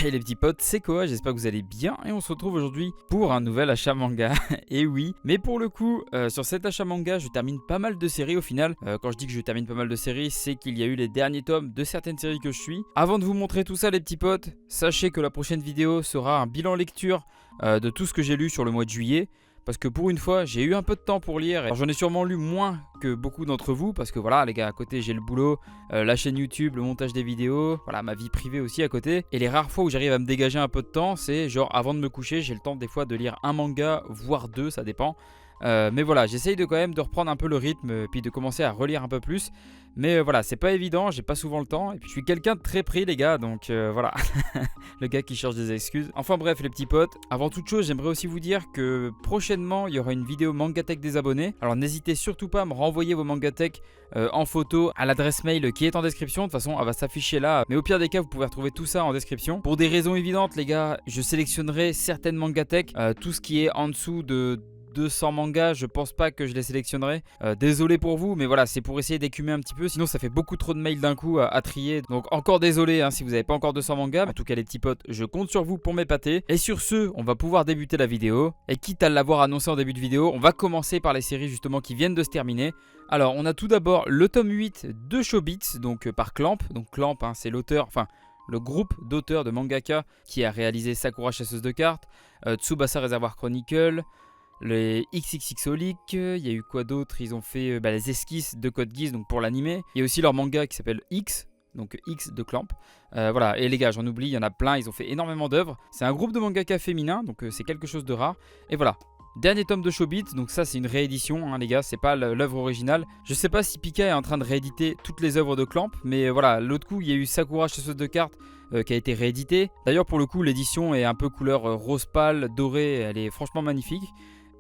Hey les petits potes, c'est Koa, j'espère que vous allez bien et on se retrouve aujourd'hui pour un nouvel achat manga. Et oui, mais pour le coup, sur cet achat manga, je termine pas mal de séries au final. Quand je dis que je termine pas mal de séries, c'est qu'il y a eu les derniers tomes de certaines séries que je suis. Avant de vous montrer tout ça les petits potes, sachez que la prochaine vidéo sera un bilan lecture de tout ce que j'ai lu sur le mois de juillet. Parce que pour une fois, j'ai eu un peu de temps pour lire. Alors, j'en ai sûrement lu moins que beaucoup d'entre vous. Parce que voilà, les gars, à côté, j'ai le boulot, la chaîne YouTube, le montage des vidéos. Voilà, ma vie privée aussi à côté. Et les rares fois où j'arrive à me dégager un peu de temps, c'est genre avant de me coucher, j'ai le temps des fois de lire un manga, voire deux, ça dépend. Mais voilà, j'essaye de quand même de reprendre un peu le rythme, puis de commencer à relire un peu plus. Mais voilà, c'est pas évident, j'ai pas souvent le temps. Et puis je suis quelqu'un de très pris les gars, donc voilà. Le gars qui cherche des excuses. Enfin bref les petits potes, avant toute chose j'aimerais aussi vous dire que prochainement il y aura une vidéo Mangatech des abonnés. Alors n'hésitez surtout pas à me renvoyer vos Mangatech en photo à l'adresse mail qui est en description. De toute façon elle va s'afficher là, mais au pire des cas vous pouvez retrouver tout ça en description. Pour des raisons évidentes les gars, je sélectionnerai certaines Mangatech, tout ce qui est en dessous de 200 mangas, je pense pas que je les sélectionnerai. Désolé pour vous, mais voilà, c'est pour essayer d'écumer un petit peu. Sinon, ça fait beaucoup trop de mails d'un coup à trier. Donc, encore désolé si vous n'avez pas encore 200 mangas. En tout cas, les petits potes, je compte sur vous pour m'épater. Et sur ce, on va pouvoir débuter la vidéo. Et quitte à l'avoir annoncé en début de vidéo, on va commencer par les séries justement qui viennent de se terminer. Alors, on a tout d'abord le tome 8 de Chobits, donc par Clamp. Donc, Clamp, c'est l'auteur, enfin, le groupe d'auteurs de mangaka qui a réalisé Sakura Chasseuse de cartes, Tsubasa Reservoir Chronicle, les XXXolic, il y a eu quoi d'autre? Ils ont fait les esquisses de Code Geass donc pour l'animé. Il y a aussi leur manga qui s'appelle X, donc X de Clamp. Voilà, et les gars, j'en oublie, il y en a plein, ils ont fait énormément d'œuvres. C'est un groupe de mangaka féminin, donc c'est quelque chose de rare. Et voilà. Dernier tome de Chobits, donc ça c'est une réédition les gars, c'est pas l'œuvre originale. Je sais pas si Pika est en train de rééditer toutes les œuvres de Clamp, mais voilà, l'autre coup il y a eu Sakura Chasseuse de cartes qui a été réédité. D'ailleurs pour le coup l'édition est un peu couleur rose pâle, dorée, elle est franchement magnifique.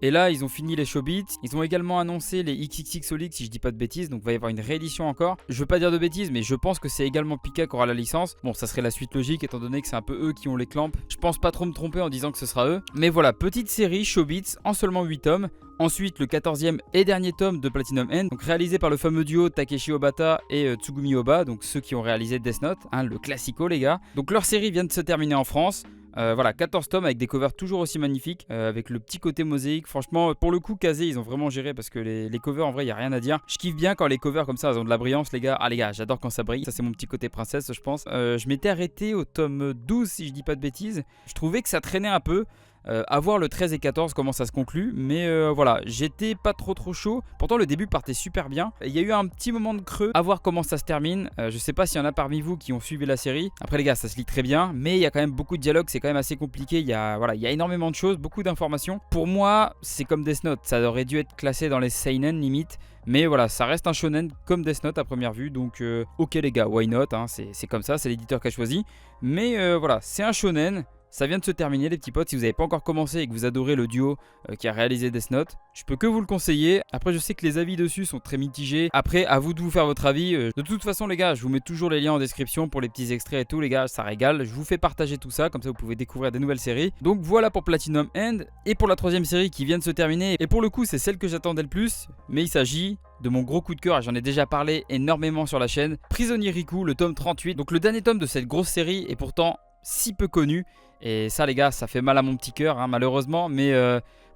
Et là, ils ont fini les Chobits. Ils ont également annoncé les XXXolic, si je dis pas de bêtises. Donc, il va y avoir une réédition encore. Je veux pas dire de bêtises, mais je pense que c'est également Pika qui aura la licence. Bon, ça serait la suite logique, étant donné que c'est un peu eux qui ont les clamps. Je pense pas trop me tromper en disant que ce sera eux. Mais voilà, petite série Chobits en seulement 8 tomes. Ensuite, le 14e et dernier tome de Platinum End, donc réalisé par le fameux duo Takeshi Obata et Tsugumi Oba, donc ceux qui ont réalisé Death Note, le classico les gars. Donc leur série vient de se terminer en France. Voilà, 14 tomes avec des covers toujours aussi magnifiques, avec le petit côté mosaïque. Franchement, pour le coup, Kazé, ils ont vraiment géré parce que les covers, en vrai, il n'y a rien à dire. Je kiffe bien quand les covers comme ça, elles ont de la brillance, les gars. Ah, les gars, j'adore quand ça brille. Ça, c'est mon petit côté princesse, je pense. Je m'étais arrêté au tome 12, si je dis pas de bêtises. Je trouvais que ça traînait un peu. À voir le 13 et 14 comment ça se conclut, mais voilà, j'étais pas trop chaud. Pourtant le début partait super bien. Il y a eu un petit moment de creux, à voir comment ça se termine. Je sais pas s'il y en a parmi vous qui ont suivi la série. Après les gars, ça se lit très bien, mais il y a quand même beaucoup de dialogues, c'est quand même assez compliqué. Il y a énormément de choses, beaucoup d'informations. Pour moi, c'est comme Death Note, ça aurait dû être classé dans les seinen limite. Mais voilà, ça reste un shonen comme Death Note à première vue. Donc ok les gars, why not c'est comme ça, c'est l'éditeur qui a choisi. Mais voilà, c'est un shonen. Ça vient de se terminer les petits potes, si vous n'avez pas encore commencé et que vous adorez le duo qui a réalisé Death Note, je peux que vous le conseiller. Après je sais que les avis dessus sont très mitigés, après à vous de vous faire votre avis. De toute façon les gars, je vous mets toujours les liens en description pour les petits extraits et tout les gars, ça régale. Je vous fais partager tout ça, comme ça vous pouvez découvrir des nouvelles séries. Donc voilà pour Platinum End, et pour la troisième série qui vient de se terminer, et pour le coup c'est celle que j'attendais le plus, mais il s'agit de mon gros coup de cœur, et j'en ai déjà parlé énormément sur la chaîne, Prisonnier Riku, le tome 38. Donc le dernier tome de cette grosse série est pourtant si peu connu. Et ça les gars, ça fait mal à mon petit cœur malheureusement. Mais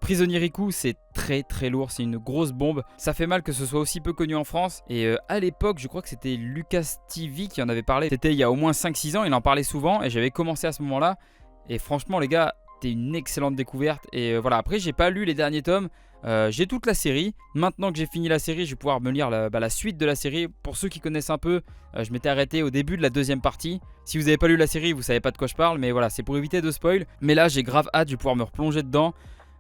Prisonnier Riku c'est très lourd, c'est une grosse bombe. Ça fait mal que ce soit aussi peu connu en France. Et à l'époque je crois que c'était Lucas TV qui en avait parlé. C'était il y a au moins 5-6 ans, il en parlait souvent. Et j'avais commencé à ce moment là. Et franchement les gars, c'était une excellente découverte. Et voilà, après j'ai pas lu les derniers tomes. J'ai toute la série. Maintenant que j'ai fini la série, je vais pouvoir me lire la suite de la série. Pour ceux qui connaissent un peu, je m'étais arrêté au début de la deuxième partie. Si vous n'avez pas lu la série, vous savez pas de quoi je parle. Mais voilà, c'est pour éviter de spoil. Mais là, j'ai grave hâte, je vais pouvoir me replonger dedans.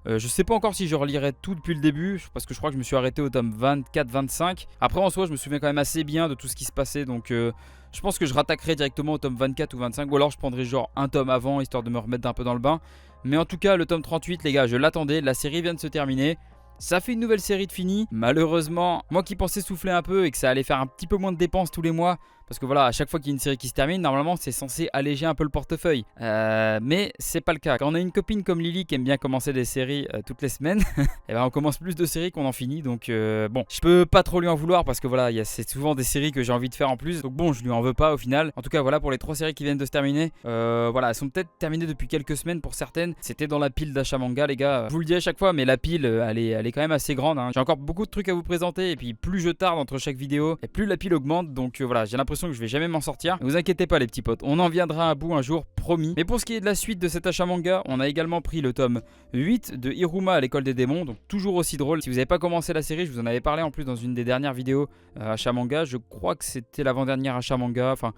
Je sais pas encore si je relirai tout depuis le début, parce que je crois que je me suis arrêté au tome 24-25. Après en soi je me souviens quand même assez bien de tout ce qui se passait. Donc je pense que je rattaquerai directement au tome 24 ou 25. Ou alors je prendrai genre un tome avant, histoire de me remettre un peu dans le bain. Mais en tout cas le tome 38 les gars, je l'attendais. La série vient de se terminer. Ça fait une nouvelle série de finie. Malheureusement, moi qui pensais souffler un peu et que ça allait faire un petit peu moins de dépenses tous les mois, parce que voilà, à chaque fois qu'il y a une série qui se termine, normalement c'est censé alléger un peu le portefeuille. Mais c'est pas le cas. Quand on a une copine comme Lily qui aime bien commencer des séries toutes les semaines, et ben on commence plus de séries qu'on en finit. Donc bon, je peux pas trop lui en vouloir parce que voilà, c'est souvent des séries que j'ai envie de faire en plus. Donc bon, je lui en veux pas au final. En tout cas, voilà pour les 3 séries qui viennent de se terminer. Voilà, elles sont peut-être terminées depuis quelques semaines pour certaines. C'était dans la pile d'achat manga, les gars. Je vous le dis à chaque fois, mais la pile, elle est quand même assez grande. Hein. J'ai encore beaucoup de trucs à vous présenter. Et puis plus je tarde entre chaque vidéo, et plus la pile augmente. Donc voilà, j'ai l'impression que je vais jamais m'en sortir. Ne vous inquiétez pas, les petits potes. On en viendra à bout un jour, promis. Mais pour ce qui est de la suite de cet achat manga, on a également pris le tome 8 de Iruma à l'école des démons. Donc toujours aussi drôle. Si vous n'avez pas commencé la série, je vous en avais parlé en plus dans une des dernières vidéos achat manga. Je crois que c'était l'avant-dernière achat manga. Enfin,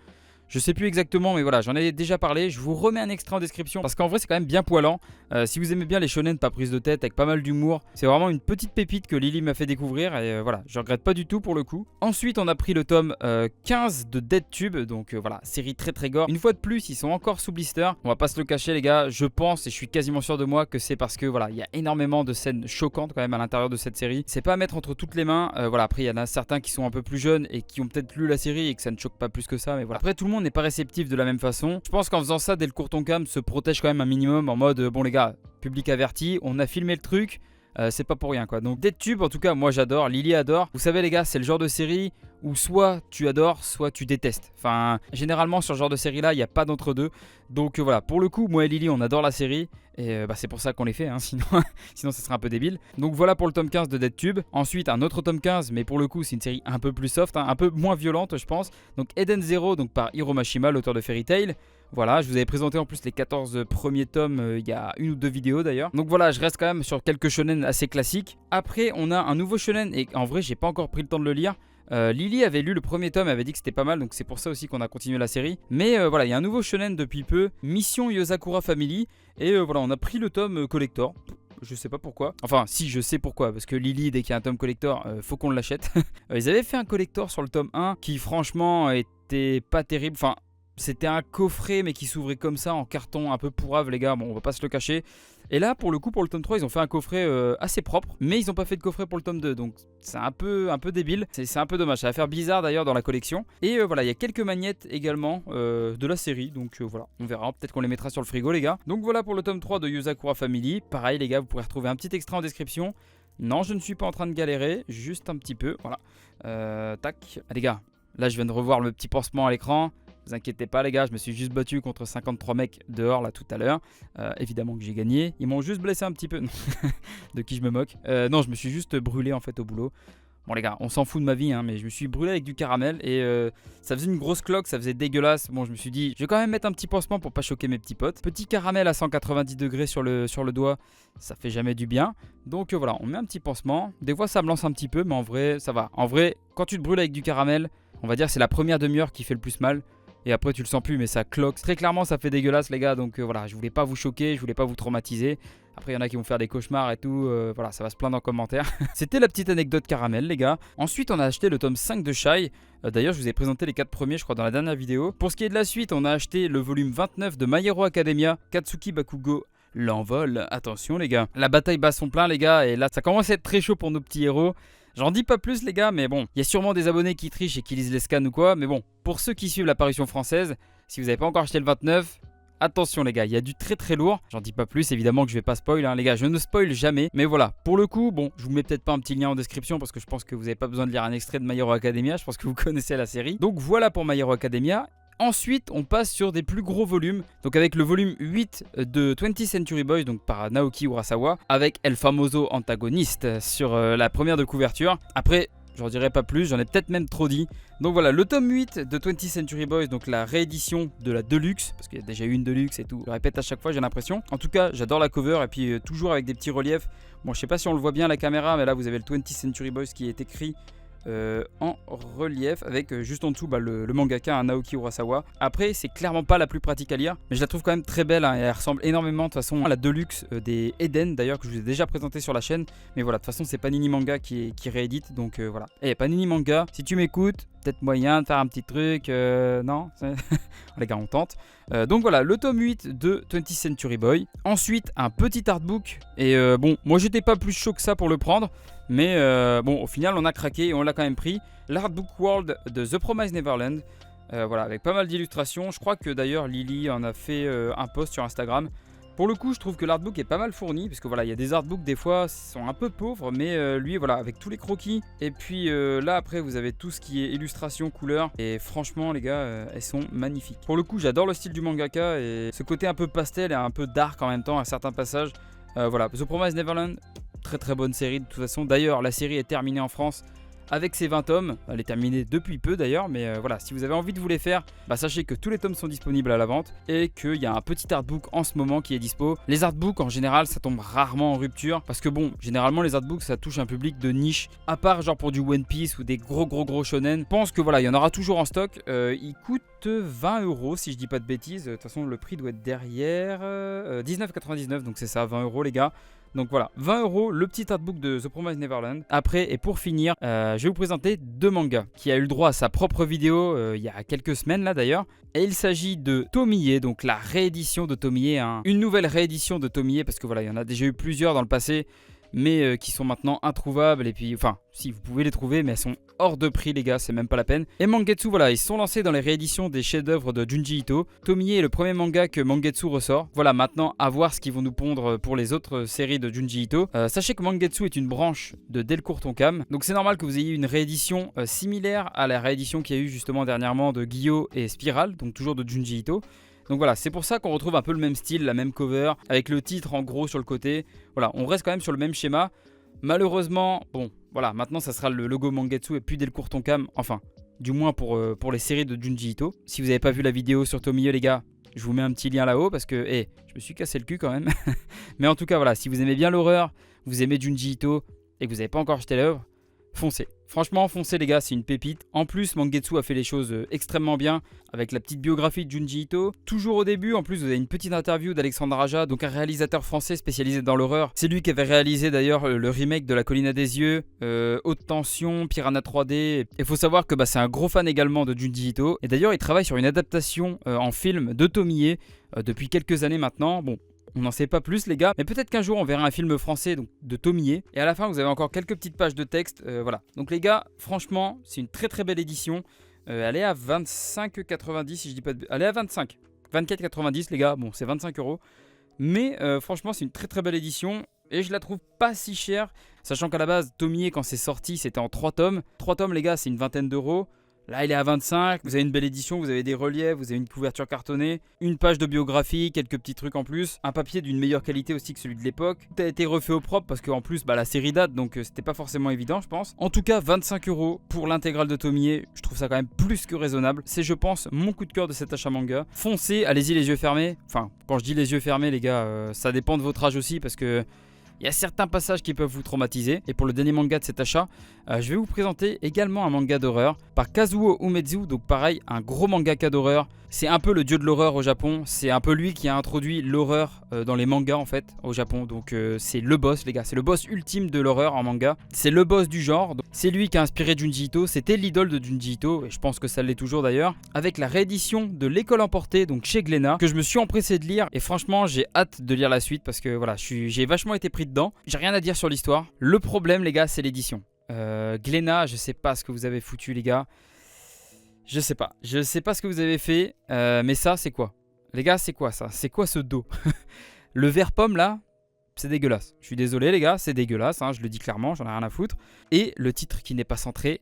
je sais plus exactement, mais voilà, j'en ai déjà parlé. Je vous remets un extrait en description parce qu'en vrai, c'est quand même bien poilant. Si vous aimez bien les shonen pas prise de tête avec pas mal d'humour, c'est vraiment une petite pépite que Lily m'a fait découvrir. Et voilà, je regrette pas du tout pour le coup. Ensuite, on a pris le tome 15 de Dead Tube. Donc voilà, série très très gore. Une fois de plus, ils sont encore sous blister. On va pas se le cacher, les gars. Je pense et je suis quasiment sûr de moi que c'est parce que voilà, il y a énormément de scènes choquantes quand même à l'intérieur de cette série. C'est pas à mettre entre toutes les mains. Voilà, après, il y en a certains qui sont un peu plus jeunes et qui ont peut-être lu la série et que ça ne choque pas plus que ça. Mais voilà. Après, tout le monde n'est pas réceptif de la même façon. Je pense qu'en faisant ça, Delcourt Tonkam se protège quand même un minimum en mode bon les gars, public averti, on a filmé le truc, c'est pas pour rien quoi. Donc Dead Tube, en tout cas moi j'adore, Lily adore. Vous savez les gars, c'est le genre de série où soit tu adores, soit tu détestes. Enfin, généralement sur ce genre de série là, il n'y a pas d'entre-deux. Donc voilà, pour le coup, moi et Lily on adore la série. Et c'est pour ça qu'on les fait, hein, sinon ce serait un peu débile. Donc voilà pour le tome 15 de Dead Tube. Ensuite un autre tome 15, mais pour le coup c'est une série un peu plus soft, hein, un peu moins violente je pense. Donc Eden Zero, donc par Hiro Mashima, l'auteur de Fairy Tail. Voilà, je vous avais présenté en plus les 14 premiers tomes il y a une ou deux vidéos d'ailleurs. Donc voilà, je reste quand même sur quelques shonen assez classiques. Après on a un nouveau shonen et en vrai j'ai pas encore pris le temps de le lire. Lily avait lu le premier tome, avait dit que c'était pas mal, donc c'est pour ça aussi qu'on a continué la série. Mais voilà, il y a un nouveau shonen depuis peu, Mission Yozakura Family. Et voilà, on a pris le tome collector. Je sais pas pourquoi. Enfin, si, je sais pourquoi. Parce que Lily, dès qu'il y a un tome collector, faut qu'on l'achète. Ils avaient fait un collector sur le tome 1 qui, franchement, était pas terrible. Enfin, c'était un coffret, mais qui s'ouvrait comme ça en carton un peu pourrave, les gars. Bon, on va pas se le cacher. Et là, pour le coup, pour le tome 3, ils ont fait un coffret assez propre. Mais ils n'ont pas fait de coffret pour le tome 2. Donc, c'est un peu débile. C'est un peu dommage. Ça va faire bizarre d'ailleurs dans la collection. Et voilà, il y a quelques magnettes également de la série. Donc, voilà, on verra. Peut-être qu'on les mettra sur le frigo, les gars. Donc, voilà pour le tome 3 de Yozakura Family. Pareil, les gars, vous pourrez retrouver un petit extrait en description. Non, je ne suis pas en train de galérer. Juste un petit peu. Voilà. Tac. Ah, les gars, là, je viens de revoir le petit pansement à l'écran. Vous inquiétez pas les gars, je me suis juste battu contre 53 mecs dehors là tout à l'heure. Évidemment que j'ai gagné. Ils m'ont juste blessé un petit peu. De qui je me moque. Non, je me suis juste brûlé en fait au boulot. Bon les gars, on s'en fout de ma vie, hein, mais je me suis brûlé avec du caramel et ça faisait une grosse cloque, ça faisait dégueulasse. Bon, je me suis dit, je vais quand même mettre un petit pansement pour pas choquer mes petits potes. Petit caramel à 190 degrés sur le doigt, ça fait jamais du bien. Donc voilà, on met un petit pansement. Des fois ça me lance un petit peu, mais en vrai ça va. En vrai, quand tu te brûles avec du caramel, on va dire c'est la première demi-heure qui fait le plus mal. Et après tu le sens plus mais ça cloque. Très clairement ça fait dégueulasse les gars. Donc voilà, je voulais pas vous choquer, je voulais pas vous traumatiser. Après il y en a qui vont faire des cauchemars et tout. Voilà, ça va se plaindre en commentaire. C'était la petite anecdote caramel les gars. Ensuite on a acheté le tome 5 de Shy. D'ailleurs je vous ai présenté les 4 premiers je crois dans la dernière vidéo. Pour ce qui est de la suite, on a acheté le volume 29 de My Hero Academia, Katsuki Bakugo. L'envol, attention les gars. La bataille bat son plein les gars. Et là ça commence à être très chaud pour nos petits héros. J'en dis pas plus les gars, mais bon, il y a sûrement des abonnés qui trichent et qui lisent les scans ou quoi, mais bon, pour ceux qui suivent l'apparition française, si vous n'avez pas encore acheté le 29, attention les gars, il y a du très très lourd. J'en dis pas plus, évidemment que je vais pas spoil, hein, les gars, je ne spoil jamais, mais voilà, pour le coup, bon, je vous mets peut-être pas un petit lien en description parce que je pense que vous n'avez pas besoin de lire un extrait de My Hero Academia, je pense que vous connaissez la série. Donc voilà pour My Hero Academia. Ensuite, on passe sur des plus gros volumes, donc avec le volume 8 de 20th Century Boys, donc par Naoki Urasawa, avec El Famoso Antagoniste sur la première de couverture. Après, j'en dirai pas plus, j'en ai peut-être même trop dit. Donc voilà, le tome 8 de 20th Century Boys, donc la réédition de la Deluxe, parce qu'il y a déjà eu une Deluxe et tout, je le répète à chaque fois, j'ai l'impression. En tout cas, j'adore la cover et puis toujours avec des petits reliefs. Bon, je sais pas si on le voit bien à la caméra, mais là vous avez le 20th Century Boys qui est écrit en relief avec juste en dessous le mangaka Naoki Urasawa. Après c'est clairement pas la plus pratique à lire mais je la trouve quand même très belle hein, et elle ressemble énormément de toute façon à la Deluxe des Eden d'ailleurs que je vous ai déjà présenté sur la chaîne. Mais voilà, de toute façon c'est Panini Manga qui réédite donc voilà. Et Panini Manga, si tu m'écoutes, peut-être moyen de faire un petit truc, non les gars on tente. Donc voilà, le tome 8 de 20th Century Boy. Ensuite un petit artbook et bon, moi j'étais pas plus chaud que ça pour le prendre. Mais bon, au final, on a craqué et on l'a quand même pris. L'artbook World de The Promised Neverland. Voilà, avec pas mal d'illustrations. Je crois que d'ailleurs Lily en a fait un post sur Instagram. Pour le coup, je trouve que l'artbook est pas mal fourni, parce que voilà, il y a des artbooks des fois qui sont un peu pauvres, mais lui, voilà, avec tous les croquis. Et puis là, après, vous avez tout ce qui est illustration, couleur. Et franchement, les gars, elles sont magnifiques. Pour le coup, j'adore le style du mangaka et ce côté un peu pastel et un peu dark en même temps à certains passages. Voilà, The Promised Neverland, très très bonne série de toute façon. D'ailleurs, la série est terminée en France avec ses 20 tomes. Elle est terminée depuis peu d'ailleurs, mais voilà, si vous avez envie de vous les faire, sachez que tous les tomes sont disponibles à la vente et qu'il y a un petit artbook en ce moment qui est dispo. Les artbooks en général, ça tombe rarement en rupture parce que bon, généralement les artbooks ça touche un public de niche, à part genre pour du One Piece ou des gros shonen. Je pense que voilà, il y en aura toujours en stock. Il coûte 20€ si je dis pas de bêtises. De toute façon, le prix doit être derrière 19,99, donc c'est ça, 20€ les gars. Donc voilà, 20€, le petit artbook de The Promised Neverland. Après, et pour finir, je vais vous présenter deux mangas qui a eu le droit à sa propre vidéo il y a quelques semaines là d'ailleurs. Et il s'agit de Tomie, donc la réédition de Tomie, une nouvelle réédition de Tomie, parce que voilà, il y en a déjà eu plusieurs dans le passé, mais qui sont maintenant introuvables. Et puis, enfin, si vous pouvez les trouver, mais elles sont hors de prix, les gars, c'est même pas la peine. Et Mangetsu, voilà, ils se sont lancés dans les rééditions des chefs-d'œuvre de Junji Ito. Tomie est le premier manga que Mangetsu ressort. Voilà, maintenant, à voir ce qu'ils vont nous pondre pour les autres séries de Junji Ito. Sachez que Mangetsu est une branche de Delcourt Tonkam, donc c'est normal que vous ayez une réédition similaire à la réédition qu'il y a eu justement dernièrement de Guillaume et Spiral, donc toujours de Junji Ito. Donc voilà, c'est pour ça qu'on retrouve un peu le même style, la même cover, avec le titre en gros sur le côté. Voilà, on reste quand même sur le même schéma. Malheureusement, bon, voilà, maintenant ça sera le logo Mangetsu et puis Delcourt Tonkam, enfin, du moins pour les séries de Junji Ito. Si vous n'avez pas vu la vidéo sur Tomie, les gars, je vous mets un petit lien là-haut parce que, je me suis cassé le cul quand même. Mais en tout cas, voilà, si vous aimez bien l'horreur, vous aimez Junji Ito et que vous n'avez pas encore acheté l'œuvre, foncez. Franchement, foncez les gars, c'est une pépite. En plus, Mangetsu a fait les choses extrêmement bien avec la petite biographie de Junji Ito. Toujours au début, en plus, vous avez une petite interview d'Alexandre Aja, donc un réalisateur français spécialisé dans l'horreur. C'est lui qui avait réalisé d'ailleurs le remake de La Colline à des yeux, Haute Tension, Piranha 3D. Il faut savoir que c'est un gros fan également de Junji Ito. Et d'ailleurs, il travaille sur une adaptation en film de Tomie depuis quelques années maintenant. Bon, on n'en sait pas plus les gars, mais peut-être qu'un jour on verra un film français donc, de Tomie. Et à la fin vous avez encore quelques petites pages de texte. Voilà. Donc les gars, franchement, c'est une très très belle édition. Elle est à 25,90 si je dis pas de... Elle est à 25. 24,90 les gars, bon c'est 25€. Mais franchement c'est une très très belle édition. Et je la trouve pas si chère. Sachant qu'à la base, Tomie quand c'est sorti c'était en 3 tomes. 3 tomes les gars c'est une vingtaine d'euros. Là, il est à 25. Vous avez une belle édition, vous avez des reliefs, vous avez une couverture cartonnée, une page de biographie, quelques petits trucs en plus, un papier d'une meilleure qualité aussi que celui de l'époque. Tout a été refait au propre parce qu'en plus, la série date, donc c'était pas forcément évident, je pense. En tout cas, 25€ pour l'intégrale de Tomie. Je trouve ça quand même plus que raisonnable. C'est, je pense, mon coup de cœur de cet achat manga. Foncez, allez-y les yeux fermés. Enfin, quand je dis les yeux fermés, les gars, ça dépend de votre âge aussi parce que il y a certains passages qui peuvent vous traumatiser. Et pour le dernier manga de cet achat, je vais vous présenter également un manga d'horreur par Kazuo Umezu. Donc pareil, un gros mangaka d'horreur. C'est un peu le dieu de l'horreur au Japon. C'est un peu lui qui a introduit l'horreur dans les mangas en fait au Japon. Donc c'est le boss les gars. C'est le boss ultime de l'horreur en manga. C'est le boss du genre. C'est lui qui a inspiré Junji Ito. C'était l'idole de Junji Ito. Et je pense que ça l'est toujours d'ailleurs. Avec la réédition de L'école emportée, donc chez Glénat, que je me suis empressé de lire. Et franchement j'ai hâte de lire la suite parce que voilà, j'ai vachement été pris dedans. J'ai rien à dire sur l'histoire. Le problème les gars c'est l'édition. Glénat, je sais pas ce que vous avez foutu les gars. Je sais pas ce que vous avez fait. Mais ça c'est quoi? Les gars c'est quoi ça? C'est quoi ce dos? Le vert pomme là, c'est dégueulasse. Je suis désolé les gars, c'est dégueulasse hein, je le dis clairement, j'en ai rien à foutre. Et le titre qui n'est pas centré.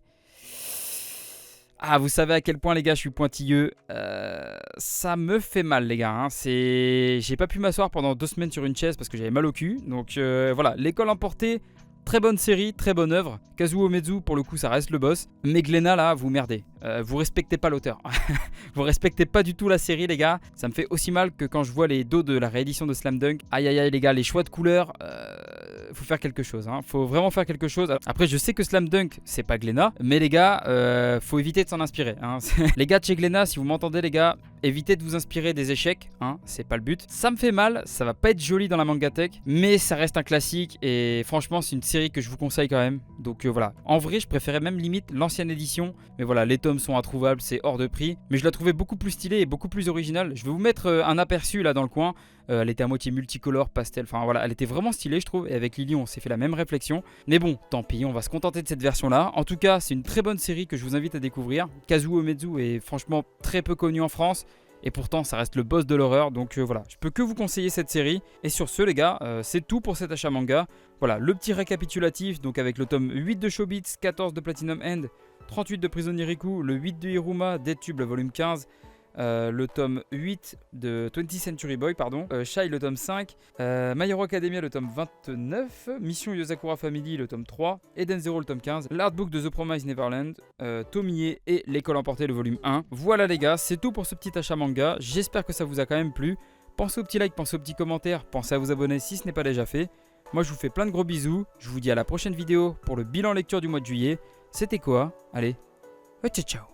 Ah, vous savez à quel point les gars je suis pointilleux. Ça me fait mal les gars hein. J'ai pas pu m'asseoir pendant 2 semaines sur une chaise parce que j'avais mal au cul. Donc voilà, L'école emportée, très bonne série, très bonne œuvre. Kazuo Umezu pour le coup ça reste le boss. Mais Glénat là, vous merdez. Vous respectez pas l'auteur. Vous respectez pas du tout la série les gars. Ça me fait aussi mal que quand je vois les dos de la réédition de Slam Dunk. Aïe aïe aïe les gars, les choix de couleurs, faut faire quelque chose hein. Faut vraiment faire quelque chose. Après je sais que Slam Dunk c'est pas Glénat, mais les gars faut éviter de s'en inspirer hein. Les gars de chez Glénat, si vous m'entendez les gars, évitez de vous inspirer des échecs hein. C'est pas le but. Ça me fait mal, ça va pas être joli dans la mangatech, mais ça reste un classique. Et franchement c'est une série que je vous conseille quand même. Donc voilà, en vrai je préférais même limite l'ancienne édition. Mais voilà, les tomes sont introuvables, c'est hors de prix. Mais je la trouvais beaucoup plus stylée et beaucoup plus originale. Je vais vous mettre un aperçu là dans le coin. Elle était à moitié multicolore, pastel, enfin voilà, elle était vraiment stylée je trouve. Et avec Lily on s'est fait la même réflexion. Mais bon, tant pis, on va se contenter de cette version là. En tout cas, c'est une très bonne série que je vous invite à découvrir. Kazuo Umezu est franchement très peu connu en France. Et pourtant ça reste le boss de l'horreur, donc voilà, je peux que vous conseiller cette série. Et sur ce les gars, c'est tout pour cet achat manga. Voilà, le petit récapitulatif, donc avec le tome 8 de Shobits, 14 de Platinum End, 38 de Prisonnier Riku, le 8 de Hiruma, Dead Tube, le volume 15, le tome 8 de 20th Century Boy, pardon, Shai le tome 5, My Hero Academia le tome 29, Mission Yosakura Family le tome 3, Eden Zero le tome 15, l'artbook de The Promised Neverland, Tomie et L'école emportée le volume 1. Voilà les gars, c'est tout pour ce petit achat manga, j'espère que ça vous a quand même plu. Pensez au petit like, pensez au petit commentaire, pensez à vous abonner si ce n'est pas déjà fait. Moi je vous fais plein de gros bisous, je vous dis à la prochaine vidéo pour le bilan lecture du mois de juillet. C'était quoi? Allez, ciao ciao.